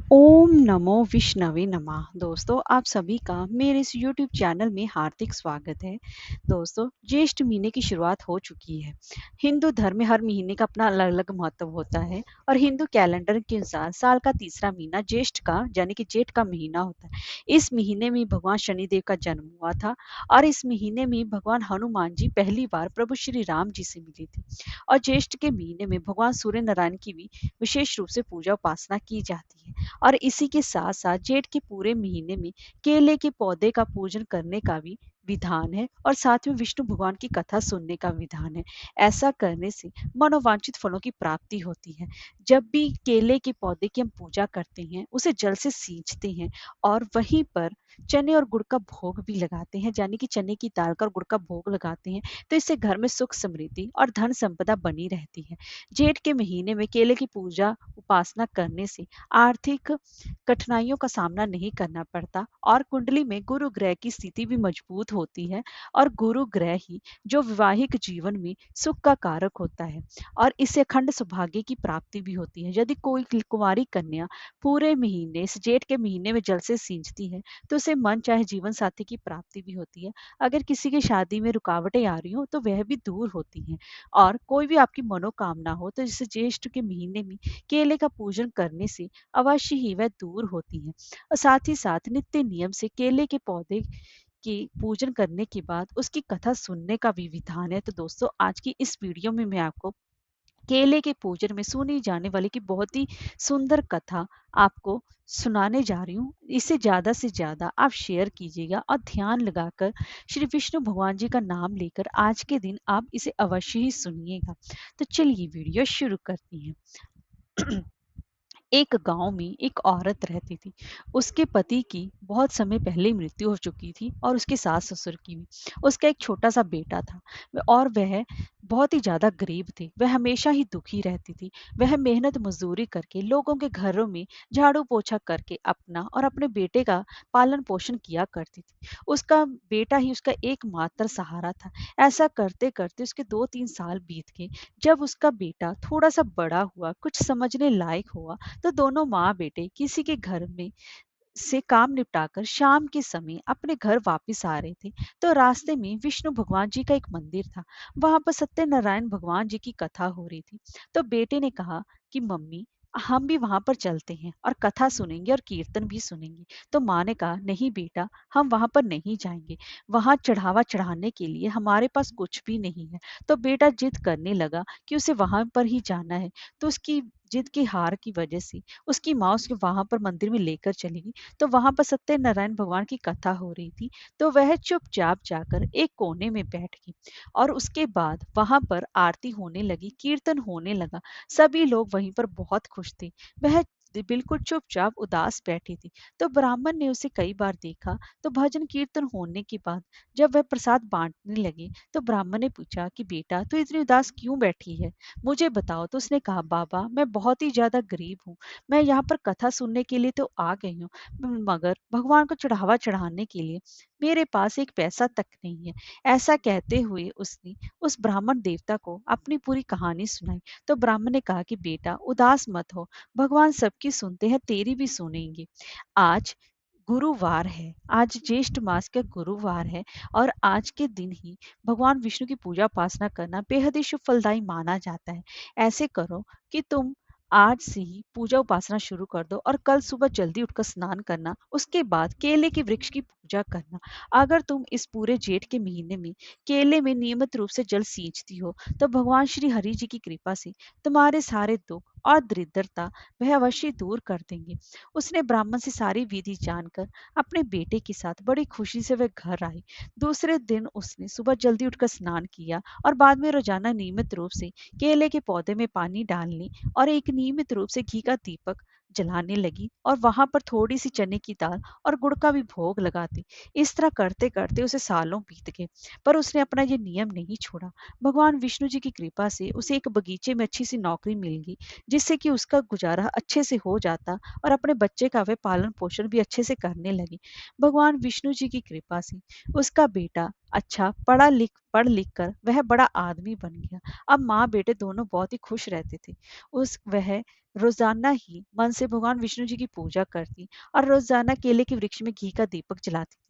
ओम नमो विष्णवे नमः। दोस्तों, आप सभी का मेरे इस यूट्यूब चैनल में हार्दिक स्वागत है। दोस्तों, ज्येष्ठ महीने की शुरुआत हो चुकी है। हिंदू धर्म में हर महीने का अपना अलग अलग महत्व होता है और हिंदू कैलेंडर के अनुसार साल का तीसरा महीना ज्येष्ठ का यानी कि जेठ का महीना होता है। इस महीने में भगवान शनिदेव का जन्म हुआ था और इस महीने में भगवान हनुमान जी पहली बार प्रभु श्री राम जी से मिले थे। और ज्येष्ठ के महीने में भगवान सूर्य नारायण की भी विशेष रूप से पूजा उपासना की जाती है। और इसी के साथ साथ जेठ के पूरे महीने में केले के पौधे का पूजन करने का भी विधान है और साथ में विष्णु भगवान की कथा सुनने का विधान है। ऐसा करने से मनोवांछित फलों की प्राप्ति होती है। जब भी केले के पौधे की हम पूजा करते हैं, उसे जल से सींचते हैं और वहीं पर चने और गुड़ का भोग भी लगाते हैं, यानी कि चने की दाल का और गुड़ का भोग लगाते हैं, तो इससे घर में सुख समृद्धि और धन संपदा बनी रहती है। जेठ के महीने में केले की पूजा उपासना करने से आर्थिक कठिनाइयों का सामना नहीं करना पड़ता और कुंडली में गुरु ग्रह की स्थिति भी मजबूत होती है। और गुरु ग्रह ही जो वैवाहिक जीवन में सुख का कारक होता है और इससे अखंड सौभाग्य की प्राप्ति भी होती है। यदि कोई कुंवारी कन्या पूरे महीने इस जेठ के महीने में जल से सींचती है, तो उसे मन चाहे जीवन साथी की प्राप्ति भी होती है। अगर किसी की शादी में रुकावटें आ रही हो तो वह भी दूर होती हैं। और कोई भी आपकी मनोकामना हो तो जैसे ज्येष्ठ के महीने में केले का पूजन करने से अवश्य ही वह दूर होती हैं। और साथ ही साथ नित्य नियम से केले के पौधे की पूजन करने के बाद उसकी कथा सुनने का भी विधान है। तो दोस्तों, आज की इस वीडियो में मैं आपको केले के पूजन में सुनी जाने वाली की बहुत ही सुंदर कथा आपको सुनाने जा रही हूँ। इसे ज्यादा से ज्यादा आप शेयर कीजिएगा और ध्यान लगाकर श्री विष्णु भगवान जी का नाम लेकर आज के दिन आप इसे अवश्य ही सुनिएगा। तो चलिए वीडियो शुरू करती हैं। एक गांव में एक औरत रहती थी। उसके पति की बहुत समय पहले मृत्यु हो चुकी थी और उसके सास ससुर की भी। उसका एक छोटा सा बेटा था और वह बहुत ही ज्यादा गरीब थी। वह हमेशा ही दुखी रहती थी। वह मेहनत मजदूरी करके लोगों के घरों में झाड़ू पोछा करके अपना और अपने बेटे का पालन पोषण किया करती थी। उसका बेटा ही उसका एकमात्र सहारा था। ऐसा करते करते उसके 2-3 साल बीत गए। जब उसका बेटा थोड़ा सा बड़ा हुआ, कुछ समझने लायक हुआ, तो दोनों माँ बेटे किसी के घर में से काम निपटाकर शाम के समय अपने घर वापस आ रहे थे। तो रास्ते में विष्णु भगवान जी का एक मंदिर था। वहां पर सत्यनारायण भगवान जी की कथा हो रही थी। तो बेटे ने कहा कि मम्मी, हम भी वहां पर चलते हैं और कथा सुनेंगे और कीर्तन भी सुनेंगे। तो माँ ने कहा नहीं बेटा, हम वहां पर नहीं जाएंगे। वहां चढ़ावा चढ़ाने के लिए हमारे पास कुछ भी नहीं है। तो बेटा जिद करने लगा कि उसे वहां पर ही जाना है। तो उसकी जिद की हार की वजह से उसकी माँ उसके वहां पर मंदिर में लेकर चली गई। तो वहां पर सत्यनारायण भगवान की कथा हो रही थी। तो वह चुपचाप जाकर एक कोने में बैठ गई और उसके बाद वहां पर आरती होने लगी, कीर्तन होने लगा। सभी लोग वहीं पर बहुत खुश थे। वह बिल्कुल चुपचाप उदास बैठी थी। तो ब्राह्मण ने उसे कई बार देखा। तो भजन कीर्तन होने के बाद जब वह प्रसाद बांटने लगे, तो ब्राह्मण ने पूछा कि बेटा, तू इतनी उदास क्यों बैठी है, मुझे बताओ। तो उसने कहा बाबा, मैं बहुत ही ज्यादा गरीब हूँ। मैं यहाँ पर कथा सुनने के लिए तो आ गई हूँ, मगर भगवान को चढ़ावा चढ़ाने के लिए मेरे पास एक पैसा तक नहीं है। ऐसा कहते हुए उसने उस ब्राह्मण देवता को अपनी पूरी कहानी सुनाई। तो ब्राह्मण ने कहा कि बेटा उदास मत हो, भगवान सबकी सुनते हैं, तेरी भी सुनेंगे। आज गुरुवार है, आज ज्येष्ठ मास का गुरुवार है और आज के दिन ही भगवान विष्णु की पूजा उपासना करना बेहद ही शुभ फलदायी माना जाता है। ऐसे करो कि तुम आज से ही पूजा उपासना शुरू कर दो और कल सुबह जल्दी उठकर स्नान करना। उसके बाद केले के वृक्ष की पूजा करना। अगर तुम इस पूरे जेठ के महीने में केले में नियमित रूप से जल सींचती हो, तो भगवान श्री हरि जी की कृपा से तुम्हारे सारे दुख और दरिद्रता वह अवश्य दूर कर देंगे। उसने ब्राह्मण से सारी विधि जानकर अपने बेटे के साथ बड़ी खुशी से वह घर आई। दूसरे दिन उसने सुबह जल्दी उठकर स्नान किया और बाद में रोजाना नियमित रूप से केले के पौधे में पानी डालने और एक नियमित रूप से घी का दीपक जलाने लगी और वहां पर थोड़ी सी चने की दाल और गुड़ का भी भोग लगाती। इस तरह करते करते उसे सालों बीत गए, पर उसने अपना ये नियम नहीं छोड़ा। भगवान विष्णु जी की कृपा से उसे एक बगीचे में अच्छी सी नौकरी मिल गई, जिससे कि उसका गुजारा अच्छे से हो जाता और अपने बच्चे का वह पालन पोषण भी अच्छे से करने लगी। भगवान विष्णु जी की कृपा से उसका बेटा अच्छा पढ़ लिख कर वह बड़ा आदमी बन गया। अब माँ बेटे दोनों बहुत ही खुश रहते थे। उस वह रोजाना ही मन से भगवान विष्णु जी की पूजा करती और रोजाना केले के वृक्ष में घी का दीपक जलाती थी।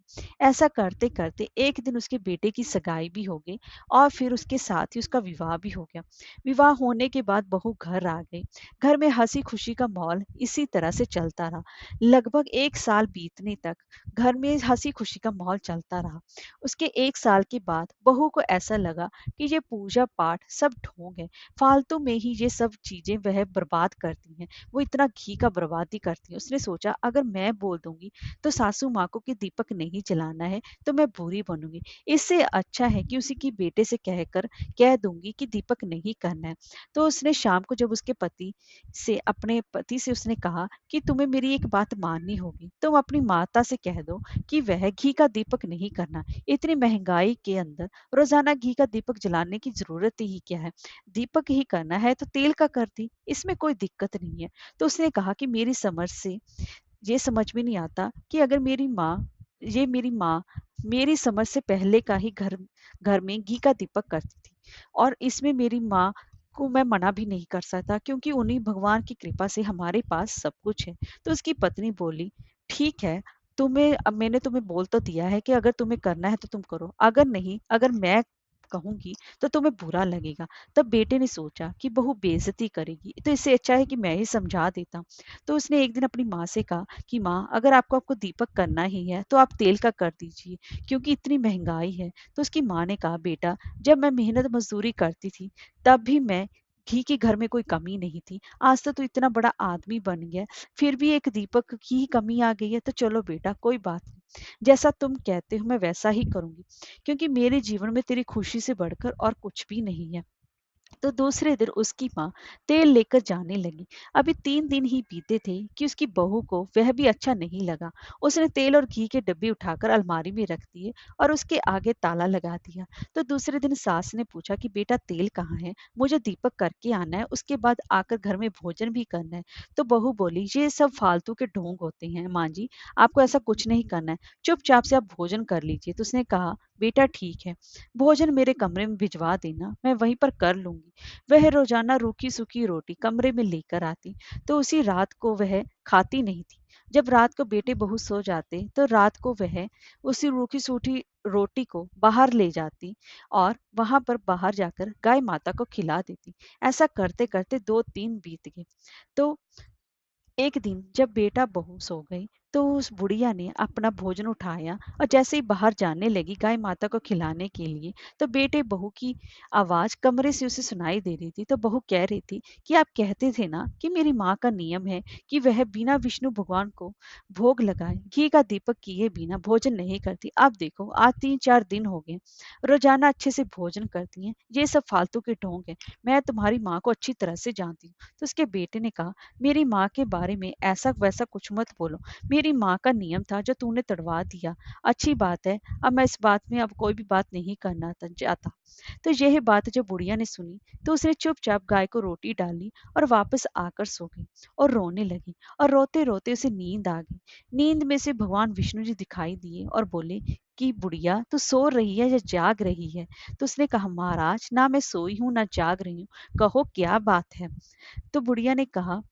ऐसा करते करते एक दिन उसके बेटे की सगाई भी हो गई और फिर उसके साथ ही उसका विवाह भी हो गया। विवाह होने के बाद बहू घर आ गई। घर में हंसी खुशी का माहौल इसी तरह से चलता रहा। लगभग 1 साल बीतने तक घर में हंसी खुशी का माहौल चलता रहा। उसके 1 साल के बाद बहू को ऐसा लगा कि ये पूजा पाठ सब ढोंग है, फालतू में ही ये सब चीजें वह बर्बाद करती हैं, वो इतना घी का बर्बादी करती है। उसने सोचा अगर मैं बोल दूंगी तो सासू माँ को कि दीपक नहीं जलाना है तो मैं बुरी बनूंगी, इससे अच्छा है कि उसी की बेटे से कहकर कह दूंगी कि दीपक नहीं करना है। तो उसने शाम को जब उसके पति से अपने पति से उसने कहा कि तुम्हें मेरी एक बात माननी होगी, तुम अपनी माता से कह दो कि वह घी का दीपक नहीं करना। इतनी महंगाई के अंदर रोजाना घी का दीपक जलाने की जरूरत ही क्या है, दीपक ही करना है तो तेल का कर दी, इसमें कोई दिक्कत नहीं है। तो उसने कहा कि मेरी समझ से ये समझ में नहीं आता कि अगर मेरी माँ मेरी समझ से पहले का ही घर घर में घी का दीपक करती थी और इसमें मेरी माँ को मैं मना भी नहीं कर सकता क्योंकि उन्हीं भगवान की कृपा से हमारे पास सब कुछ है। तो उसकी पत्नी बोली ठीक है, तुम्हें अब मैंने तुम्हें बोल तो दिया है कि अगर तुम्हें करना है तो तुम करो, अगर नहीं, अगर मैं कहूंगी तो तुम्हें बुरा लगेगा। तब बेटे ने सोचा कि बहू बेइज्जती करेगी तो इससे अच्छा है कि मैं ही समझा देता हूँ। तो उसने एक दिन अपनी माँ से कहा कि माँ अगर आपको आपको दीपक करना ही है तो आप तेल का कर दीजिए क्योंकि इतनी महंगाई है। तो उसकी माँ ने कहा बेटा जब मैं मेहनत मजदूरी करती थी तब भी मैं घी के घर में कोई कमी नहीं थी, आज तो तू इतना बड़ा आदमी बन गया फिर भी एक दीपक की ही कमी आ गई है। तो चलो बेटा कोई बात नहीं, जैसा तुम कहते हो मैं वैसा ही करूंगी क्योंकि मेरे जीवन में तेरी खुशी से बढ़कर और कुछ भी नहीं है। तो दूसरे दिन उसकी माँ तेल लेकर जाने लगी। अभी 3 दिन ही बीते थे कि उसकी बहू को वह भी अच्छा नहीं लगा। उसने तेल और घी के डब्बे उठाकर अलमारी में रख दिए और उसके आगे ताला लगा दिया। तो दूसरे दिन सास ने पूछा कि बेटा तेल कहाँ है, मुझे दीपक करके आना है, उसके बाद आकर घर में भोजन भी करना है। तो बहू बोली ये सब फालतू के ढोंग होते हैं माँ जी, आपको ऐसा कुछ नहीं करना है, चुपचाप से आप भोजन कर लीजिए। तो उसने कहा बेटा ठीक है, भोजन मेरे कमरे में भिजवा देना, मैं वहीं पर कर लूंगी। वह रोजाना रूखी सूखी रोटी कमरे में लेकर आती तो उसी रात को वह खाती नहीं थी। जब रात को बेटे बहू सो जाते तो रात को वह उसी रूखी सूखी रोटी को बाहर ले जाती और वहां पर बाहर जाकर गाय माता को खिला देती। ऐसा करते करते 2 दिन बीत गए। तो एक दिन जब बेटा बहू सो गई तो उस बुढ़िया ने अपना भोजन उठाया और जैसे ही बाहर जाने लगी गाय माता को खिलाने के लिए तो बेटे बहू की आवाज कमरे से उसे सुनाई दे रही थी। तो बहू कह रही थी कि आप कहते थे ना कि मेरी माँ का नियम है कि वह बिना विष्णु भगवान को भोग लगाए घी का दीपक किए बिना भोजन नहीं करती, अब देखो आज 3-4 दिन हो गए रोजाना अच्छे से भोजन करती हैं, ये सब फालतू के ढोंग है, मैं तुम्हारी माँ को अच्छी तरह से जानती हूँ। तो उसके बेटे ने कहा मेरी माँ के बारे में ऐसा वैसा कुछ मत बोलो, मेरी माँ का नियम था जो तूने तोड़वा दिया। अच्छी बात है, अब मैं इस बात में अब कोई भी बात नहीं करना चाहता। तो यह बात जब बुढ़िया ने सुनी तो उसने चुपचाप गाय को रोटी डाली और वापस आकर सो गई और रोने लगी और रोते रोते उसे नींद आ गई। नींद में से भगवान विष्णु जी दिखाई दिए और बोले कि बुढ़िया तू सो रही है या जाग रही है। तो उसने कहा महाराज ना मैं सोई हूँ ना जाग रही हूँ, कहो क्या बात है। तो बुढ़िया ने कहा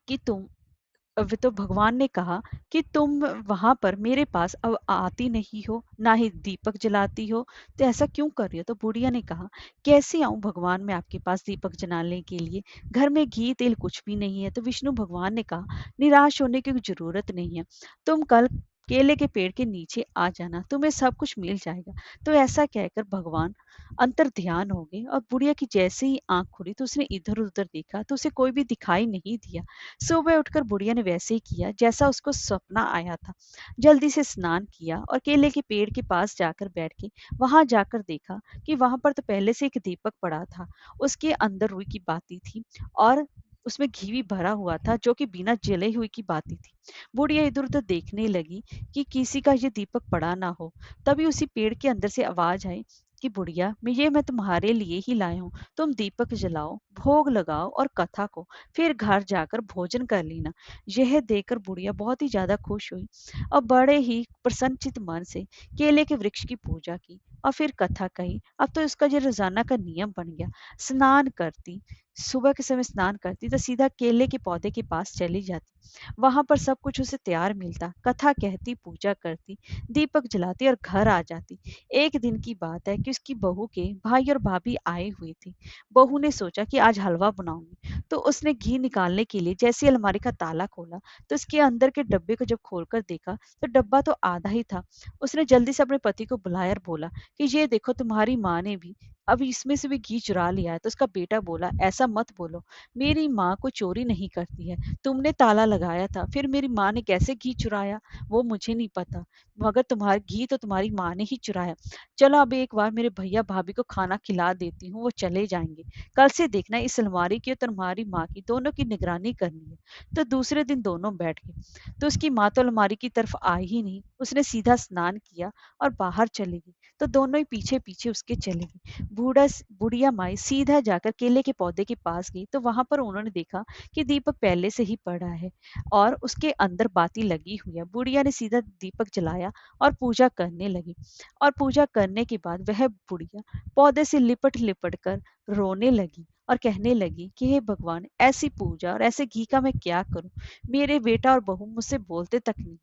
कि तो भगवान ने कहा कि तुम वहां पर मेरे पास अब आती नहीं हो ना ही दीपक जलाती हो, तो ऐसा क्यों कर रही हो। तो बुढ़िया ने कहा कैसे आऊं भगवान मैं आपके पास दीपक जलाने के लिए, घर में घी तेल कुछ भी नहीं है। तो विष्णु भगवान ने कहा निराश होने की जरूरत नहीं है, तुम कल केले के पेड़ के नीचे आ जाना, तुम्हें सब कुछ मिल जाएगा। तो ऐसा कहकर भगवान अंतर ध्यान हो गए और बुढ़िया की जैसे ही आंख खुली तो उसने इधर उधर देखा तो उसे कोई भी दिखाई नहीं दिया। सुबह उठकर बुढ़िया ने वैसे ही किया जैसा उसको सपना आया था। जल्दी से स्नान किया और केले के पेड़ के पास जाकर बैठ के वहां जाकर देखा कि वहां पर तो पहले से एक दीपक पड़ा था, उसके अंदर रुई की बाती थी और उसमें घी भी भरा हुआ था जो कि बिना जले हुई की बाती थी। बुढ़िया इधर उधर देखने लगी कि किसी का ये दीपक पड़ा ना हो। तभी उसी पेड़ के अंदर से आवाज आई कि बुढ़िया मैं तुम्हारे लिए ही लाया हूँ, तुम दीपक जलाओ, भोग लगाओ और कथा को फिर घर जाकर भोजन कर लेना। यह देखकर बुढ़िया बहुत ही ज्यादा खुश हुई और बड़े ही प्रसन्नचित मन से केले के वृक्ष की पूजा की और फिर कथा कही। अब तो उसका जो रोजाना का नियम बन गया, स्नान करती सुबह के समय स्नान करती तो सीधा केले के पौधे के पास चली जाती। वहां पर सब कुछ उसे तैयार मिलता, कथा कहती, पूजा करती, दीपक जलाती और घर आ जाती। एक दिन की बात है कि उसकी बहू के भाई और भाभी आए हुए थे। बहू ने सोचा कि आज हलवा बनाऊंगी, तो उसने घी निकालने के लिए जैसे ही अलमारी का ताला खोला तो उसके अंदर के डब्बे को जब खोलकर देखा तो डब्बा तो आधा ही था। उसने जल्दी से अपने पति को बुलाया और बोला कि ये देखो, तुम्हारी माँ ने भी अब इसमें से भी घी चुरा लिया है। तो उसका बेटा बोला, ऐसा मत बोलो, मेरी माँ को चोरी नहीं करती है। तुमने ताला लगाया था, फिर मेरी माँ ने कैसे घी चुराया वो मुझे नहीं पता, मगर तुम्हारी घी तो तुम्हारी माँ ने ही चुराया। चलो अब एक बार मेरे भैया भाभी को खाना खिला देती हूँ, वो चले जाएंगे। कल से देखना इस अलमारी की और तुम्हारी माँ की दोनों की निगरानी करनी है। तो दूसरे दिन दोनों बैठ गए। तो उसकी माँ तो अलमारी की तरफ आई ही नहीं, उसने सीधा स्नान किया और बाहर चली गई। तो दोनों ही पीछे पीछे उसके चले गए। बुढ़िया माई सीधा जाकर केले के पौधे के पास गई तो वहां पर उन्होंने देखा कि दीपक पहले से ही पड़ा है और उसके अंदर बाती लगी हुई है। बुढ़िया ने सीधा दीपक जलाया और पूजा करने लगी। और पूजा करने के बाद वह बुढ़िया पौधे से लिपट लिपट कर रोने लगी और कहने लगी कि हे भगवान, ऐसी पूजा और ऐसे घी का मैं क्या करूं। मेरे बेटा और बहू मुझसे बोलते तक नहीं।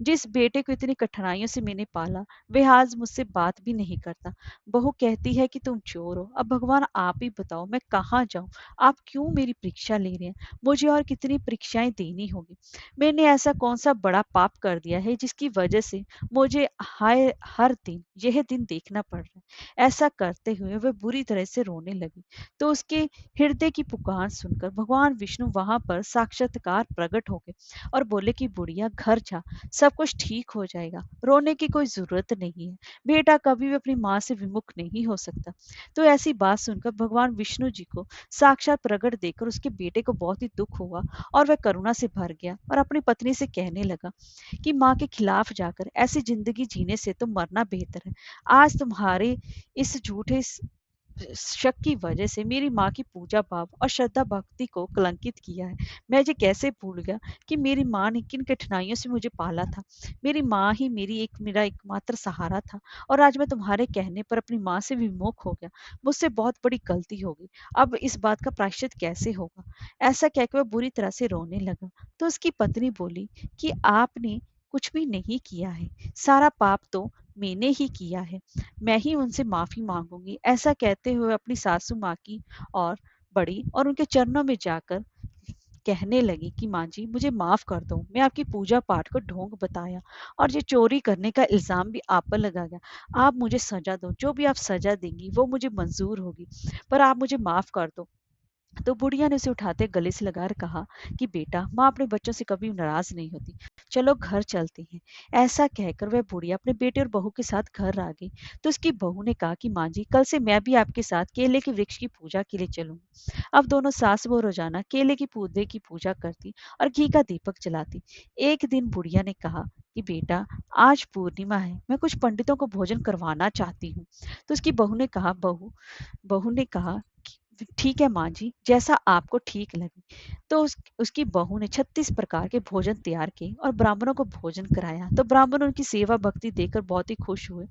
जिस बेटे को इतनी कठिनाइयों से मैंने पाला वह आज मुझसे बात भी नहीं करता। बहू कहती है कि तुम चोर हो। अब भगवान आप ही बताओ, मैं कहाँ जाऊं। आप क्यों मेरी परीक्षा ले रहे हैं। मुझे और कितनी परीक्षाएं देनी होगी। मैंने ऐसा कौन सा बड़ा पाप कर दिया है जिसकी वजह से मुझे हाय हर दिन यह दिन देखना पड़ रहा है। ऐसा करते हुए वह बुरी तरह से रोने लगी। तो उसके हृदय की पुकार सुनकर भगवान विष्णु वहां पर साक्षात्कार प्रकट हो गए और बोले कि बुढ़िया घर जा, सब कुछ ठीक हो जाएगा, रोने की कोई जरूरत नहीं है। बेटा कभी भी अपनी माँ से विमुख नहीं हो सकता। तो ऐसी बात सुनकर भगवान विष्णु जी को साक्षात प्रकट देकर उसके बेटे को बहुत ही दुख हुआ और वह करुणा से भर गया और अपनी पत्नी से कहने लगा कि माँ के खिलाफ जाकर ऐसी जिंदगी जीने से तो मरना बेहतर है। आज तुम्हारे इस झूठे शक की वजह से मेरी माँ की पूजा भाव और श्रद्धा भक्ति को कलंकित किया है। मैं ये कैसे भूल गया कि मेरी माँ ने किन कठिनाइयों से मुझे पाला था। मेरी माँ ही मेरा एकमात्र सहारा था और आज मैं तुम्हारे कहने पर अपनी माँ से विमुख हो गया। मुझसे बहुत बड़ी गलती हो गई। अब इस बात का प्रायश्चित कैसे होगा। ऐसा कहकर वह बुरी तरह से रोने लगा। तो उसकी पत्नी बोली कि आपने कुछ भी नहीं किया है, सारा पाप तो मैंने ही किया है। मैं ही उनसे माफी मांगूंगी। ऐसा कहते हुए अपनी सासू माँ की और बड़ी और उनके चरणों में जाकर कहने लगी कि माँ जी मुझे माफ कर दो, मैं आपकी पूजा पाठ को ढोंग बताया और ये चोरी करने का इल्जाम भी आप पर लगा गया। आप मुझे सजा दो, जो भी आप सजा देंगी वो मुझे मंजूर होगी, पर आप मुझे माफ कर दो। तो बुढ़िया ने उसे उठाते गले से लगाकर कहा कि बेटा, माँ अपने बच्चों से कभी नाराज नहीं होती, चलो घर चलते हैं। ऐसा कहकर वह बुढ़िया अपने बेटे और बहू के साथ घर आ गई। तो उसकी बहू ने कहा कि माँ जी, कल से मैं भी आपके साथ केले के वृक्ष की पूजा के लिए चलूंगी। अब दोनों सास बहू रोजाना केले के पौधे की पूजा करती और घी का दीपक जलाती। एक दिन बुढ़िया ने कहा कि बेटा, आज पूर्णिमा है, मैं कुछ पंडितों को भोजन करवाना चाहती हूँ। तो उसकी बहू बहू ने कहा कि ठीक है माँ जी, जैसा आपको ठीक लगे। तो उसकी बहू ने 36 प्रकार के भोजन तैयार किए और ब्राह्मणों को भोजन कराया। तो ब्राह्मण उनकी सेवा भक्ति देखकर बहुत ही खुश हुए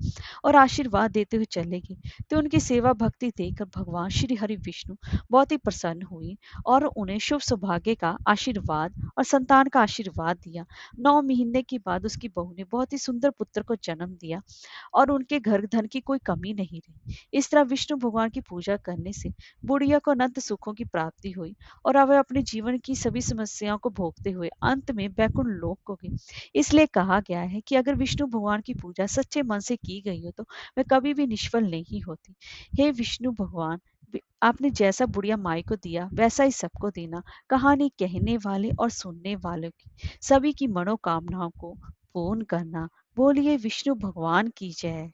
और आशीर्वाद देते हुए चले गए। तो उनकी सेवा भक्ति देखकर भगवान श्री हरि विष्णु बहुत ही प्रसन्न हुए और उन्हें शुभ सौभाग्य का आशीर्वाद और संतान का आशीर्वाद दिया। 9 महीने के बाद उसकी बहू ने बहुत ही सुंदर पुत्र को जन्म दिया और उनके घर धन की कोई कमी नहीं रही। इस तरह विष्णु भगवान की पूजा करने से बुढ़िया को अनंत सुखों की प्राप्ति हुई और अब वह अपने जीवन की सभी समस्याओं को भोगते हुए अंत में बैकुंठ लोक को गई। इसलिए कहा गया है कि अगर विष्णु भगवान की पूजा सच्चे मन से की गई हो तो वह कभी भी निष्फल नहीं होती। हे विष्णु भगवान, आपने जैसा बुढ़िया माई को दिया वैसा ही सबको देना। कहानी कहने वाले और सुनने वालों की सभी की मनोकामनाओं को पूर्ण करना। बोलिए विष्णु भगवान की जय।